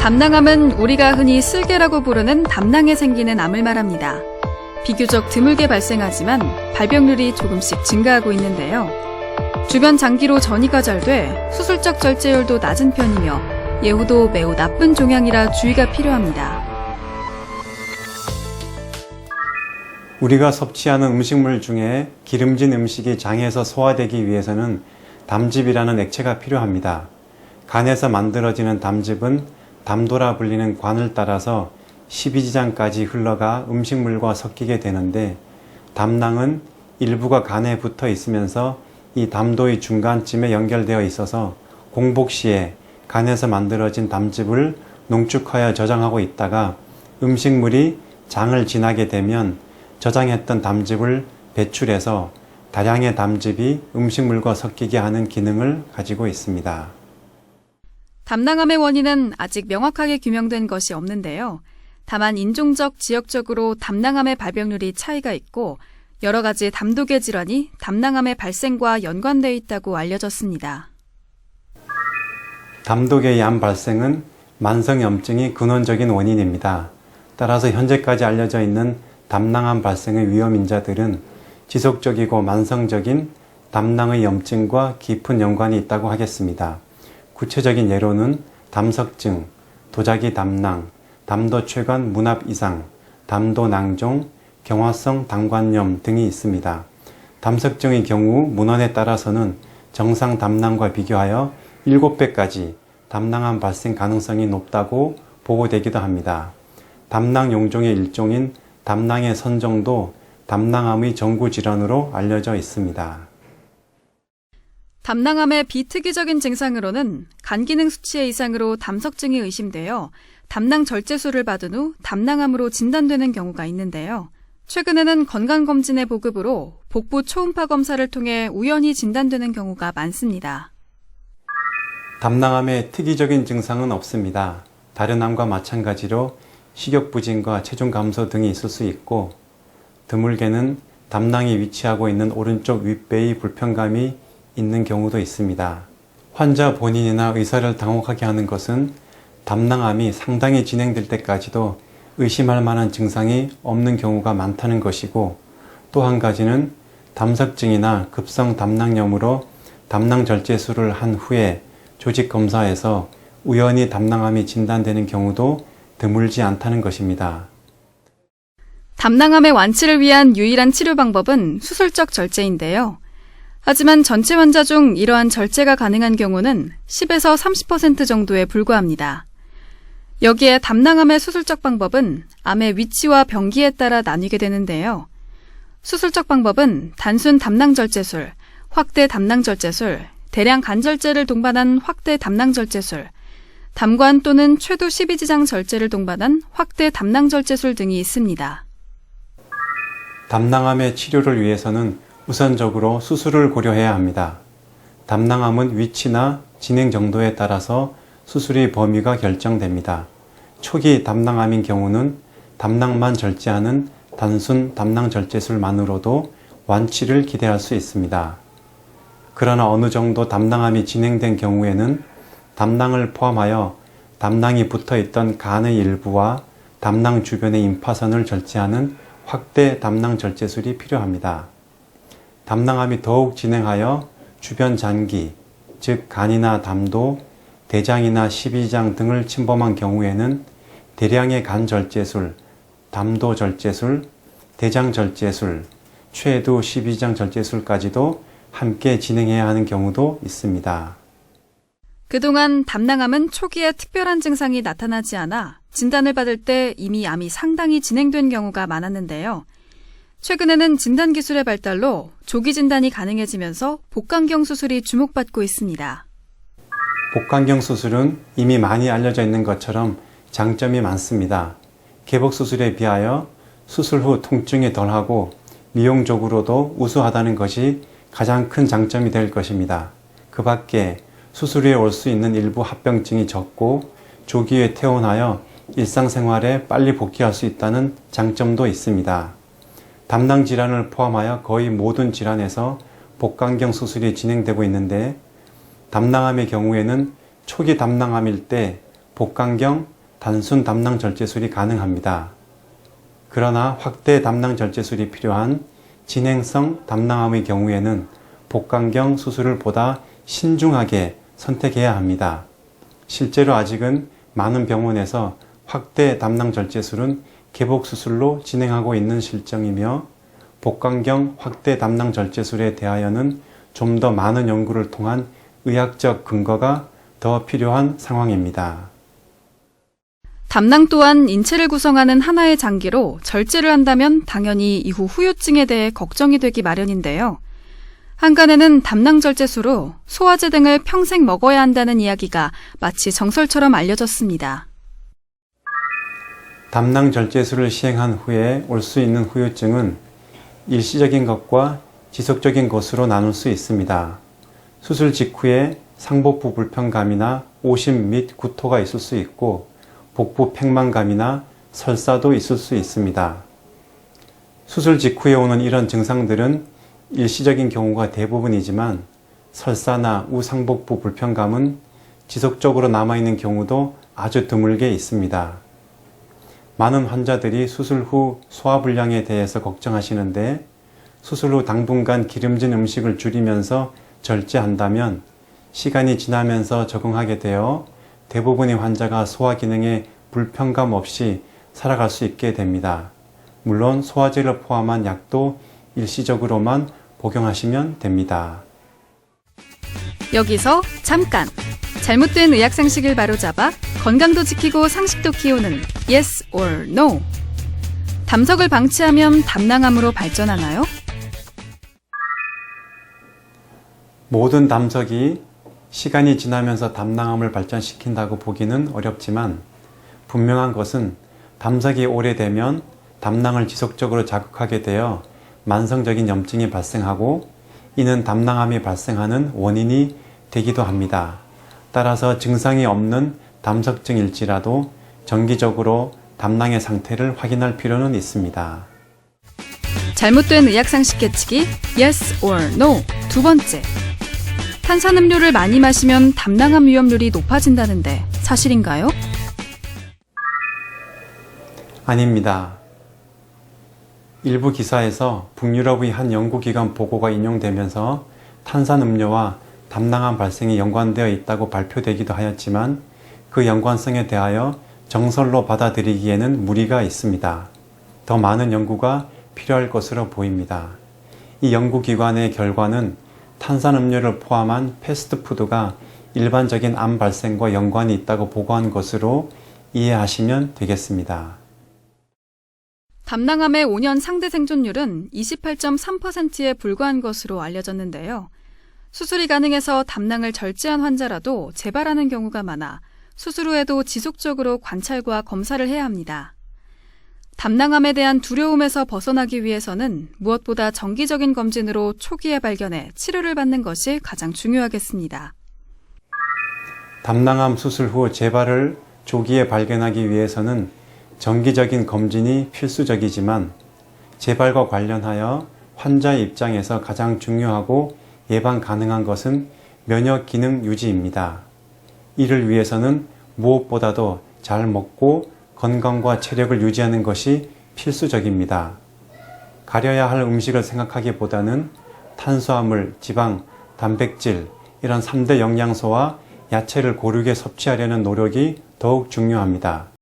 담낭암은 우리가 흔히 쓸개라고 부르는 담낭에 생기는 암을 말합니다. 비교적 드물게 발생하지만 발병률이 조금씩 증가하고 있는데요. 주변 장기로 전이가 잘 돼 수술적 절제율도 낮은 편이며 예후도 매우 나쁜 종양이라 주의가 필요합니다. 우리가 섭취하는 음식물 중에 기름진 음식이 장에서 소화되기 위해서는 담즙이라는 액체가 필요합니다. 간에서 만들어지는 담즙은 담도라 불리는 관을 따라서 십이지장까지 흘러가 음식물과 섞이게 되는데 담낭은 일부가 간에 붙어 있으면서 이 담도의 중간쯤에 연결되어 있어서 공복 시에 간에서 만들어진 담즙을 농축하여 저장하고 있다가 음식물이 장을 지나게 되면 저장했던 담즙을 배출해서 다량의 담즙이 음식물과 섞이게 하는 기능을 가지고 있습니다. 담낭암의 원인은 아직 명확하게 규명된 것이 없는데요. 다만 인종적, 지역적으로 담낭암의 발병률이 차이가 있고 여러 가지 담독의 질환이 담낭암의 발생과 연관되어 있다고 알려졌습니다. 담독의 암 발생은 만성염증이 근원적인 원인입니다. 따라서 현재까지 알려져 있는 담낭암 발생의 위험인자들은 지속적이고 만성적인 담낭의 염증과 깊은 연관이 있다고 하겠습니다. 구체적인 예로는 담석증, 도자기 담낭, 담도최관 문합 이상, 담도낭종, 경화성 담관염 등이 있습니다. 담석증의 경우 문헌에 따라서는 정상 담낭과 비교하여 7배까지 담낭암 발생 가능성이 높다고 보고되기도 합니다. 담낭 용종의 일종인 담낭의 선종도 담낭암의 전구 질환으로 알려져 있습니다. 담낭암의 비특이적인 증상으로는 간 기능 수치의 이상으로 담석증이 의심되어 담낭 절제술을 받은 후 담낭암으로 진단되는 경우가 있는데요. 최근에는 건강검진의 보급으로 복부 초음파 검사를 통해 우연히 진단되는 경우가 많습니다. 담낭암의 특이적인 증상은 없습니다. 다른 암과 마찬가지로 식욕부진과 체중 감소 등이 있을 수 있고 드물게는 담낭이 위치하고 있는 오른쪽 윗배의 불편감이 있는 경우도 있습니다. 환자 본인이나 의사를 당혹하게 하는 것은 담낭암이 상당히 진행될 때까지도 의심할 만한 증상이 없는 경우가 많다는 것이고 또 한 가지는 담석증이나 급성 담낭염으로 담낭 절제술을 한 후에 조직 검사에서 우연히 담낭암이 진단되는 경우도 드물지 않다는 것입니다. 담낭암의 완치를 위한 유일한 치료 방법은 수술적 절제인데요. 하지만 전체 환자 중 이러한 절제가 가능한 경우는 10에서 30% 정도에 불과합니다. 여기에 담낭암의 수술적 방법은 암의 위치와 병기에 따라 나뉘게 되는데요. 수술적 방법은 단순 담낭절제술, 확대 담낭절제술, 대량 간절제를 동반한 확대 담낭절제술, 담관 또는 최도 12지장 절제를 동반한 확대 담낭절제술 등이 있습니다. 담낭암의 치료를 위해서는 우선적으로 수술을 고려해야 합니다. 담낭암은 위치나 진행 정도에 따라서 수술의 범위가 결정됩니다. 초기 담낭암인 경우는 담낭만 절제하는 단순 담낭 절제술만으로도 완치를 기대할 수 있습니다. 그러나 어느 정도 담낭암이 진행된 경우에는 담낭을 포함하여 담낭이 붙어있던 간의 일부와 담낭 주변의 임파선을 절제하는 확대 담낭 절제술이 필요합니다. 담낭암이 더욱 진행하여 주변 잔기, 즉 간이나 담도, 대장이나 십이지장 등을 침범한 경우에는 대량의 간 절제술, 담도 절제술, 대장 절제술, 최도 십이지장 절제술까지도 함께 진행해야 하는 경우도 있습니다. 그동안 담낭암은 초기에 특별한 증상이 나타나지 않아 진단을 받을 때 이미 암이 상당히 진행된 경우가 많았는데요. 최근에는 진단기술의 발달로 조기 진단이 가능해지면서 복강경 수술이 주목받고 있습니다. 복강경 수술은 이미 많이 알려져 있는 것처럼 장점이 많습니다. 개복 수술에 비하여 수술 후 통증이 덜하고 미용적으로도 우수하다는 것이 가장 큰 장점이 될 것입니다. 그 밖에 수술 후에 올 수 있는 일부 합병증이 적고 조기에 퇴원하여 일상생활에 빨리 복귀할 수 있다는 장점도 있습니다. 담낭 질환을 포함하여 거의 모든 질환에서 복강경 수술이 진행되고 있는데 담낭암의 경우에는 초기 담낭암일 때 복강경 단순 담낭 절제술이 가능합니다. 그러나 확대 담낭 절제술이 필요한 진행성 담낭암의 경우에는 복강경 수술을 보다 신중하게 선택해야 합니다. 실제로 아직은 많은 병원에서 확대 담낭 절제술은 개복 수술로 진행하고 있는 실정이며 복강경 확대 담낭 절제술에 대하여는 좀 더 많은 연구를 통한 의학적 근거가 더 필요한 상황입니다. 담낭 또한 인체를 구성하는 하나의 장기로 절제를 한다면 당연히 이후 후유증에 대해 걱정이 되기 마련인데요. 한간에는 담낭 절제수로 소화제 등을 평생 먹어야 한다는 이야기가 마치 정설처럼 알려졌습니다. 담낭 절제술을 시행한 후에 올 수 있는 후유증은 일시적인 것과 지속적인 것으로 나눌 수 있습니다. 수술 직후에 상복부 불편감이나 오심 및 구토가 있을 수 있고 복부 팽만감이나 설사도 있을 수 있습니다. 수술 직후에 오는 이런 증상들은 일시적인 경우가 대부분이지만 설사나 우상복부 불편감은 지속적으로 남아있는 경우도 아주 드물게 있습니다. 많은 환자들이 수술 후 소화불량에 대해서 걱정하시는데 수술 후 당분간 기름진 음식을 줄이면서 절제한다면 시간이 지나면서 적응하게 되어 대부분의 환자가 소화 기능에 불편감 없이 살아갈 수 있게 됩니다. 물론 소화제를 포함한 약도 일시적으로만 복용하시면 됩니다. 여기서 잠깐! 잘못된 의학 상식을 바로잡아 건강도 지키고 상식도 키우는 Yes or No. 담석을 방치하면 담낭암으로 발전하나요? 모든 담석이 시간이 지나면서 담낭암을 발전시킨다고 보기는 어렵지만 분명한 것은 담석이 오래되면 담낭을 지속적으로 자극하게 되어 만성적인 염증이 발생하고 이는 담낭암이 발생하는 원인이 되기도 합니다. 따라서 증상이 없는 담석증일지라도 정기적으로 담낭의 상태를 확인할 필요는 있습니다. 잘못된 의학 상식 깨치기 Yes or No. 두 번째. 탄산음료를 많이 마시면 담낭암 위험률이 높아진다는데 사실인가요? 아닙니다. 일부 기사에서 북유럽의 한 연구기관 보고가 인용되면서 탄산음료와 담낭암 발생이 연관되어 있다고 발표되기도 하였지만 그 연관성에 대하여 정설로 받아들이기에는 무리가 있습니다. 더 많은 연구가 필요할 것으로 보입니다. 이 연구기관의 결과는 탄산음료를 포함한 패스트푸드가 일반적인 암 발생과 연관이 있다고 보고한 것으로 이해하시면 되겠습니다. 담낭암의 5년 상대 생존율은 28.3%에 불과한 것으로 알려졌는데요. 수술이 가능해서 담낭을 절제한 환자라도 재발하는 경우가 많아 수술 후에도 지속적으로 관찰과 검사를 해야 합니다. 담낭암에 대한 두려움에서 벗어나기 위해서는 무엇보다 정기적인 검진으로 초기에 발견해 치료를 받는 것이 가장 중요하겠습니다. 담낭암 수술 후 재발을 조기에 발견하기 위해서는 정기적인 검진이 필수적이지만 재발과 관련하여 환자의 입장에서 가장 중요하고 예방 가능한 것은 면역 기능 유지입니다. 이를 위해서는 무엇보다도 잘 먹고 건강과 체력을 유지하는 것이 필수적입니다. 가려야 할 음식을 생각하기보다는 탄수화물, 지방, 단백질 이런 3대 영양소와 야채를 고르게 섭취하려는 노력이 더욱 중요합니다.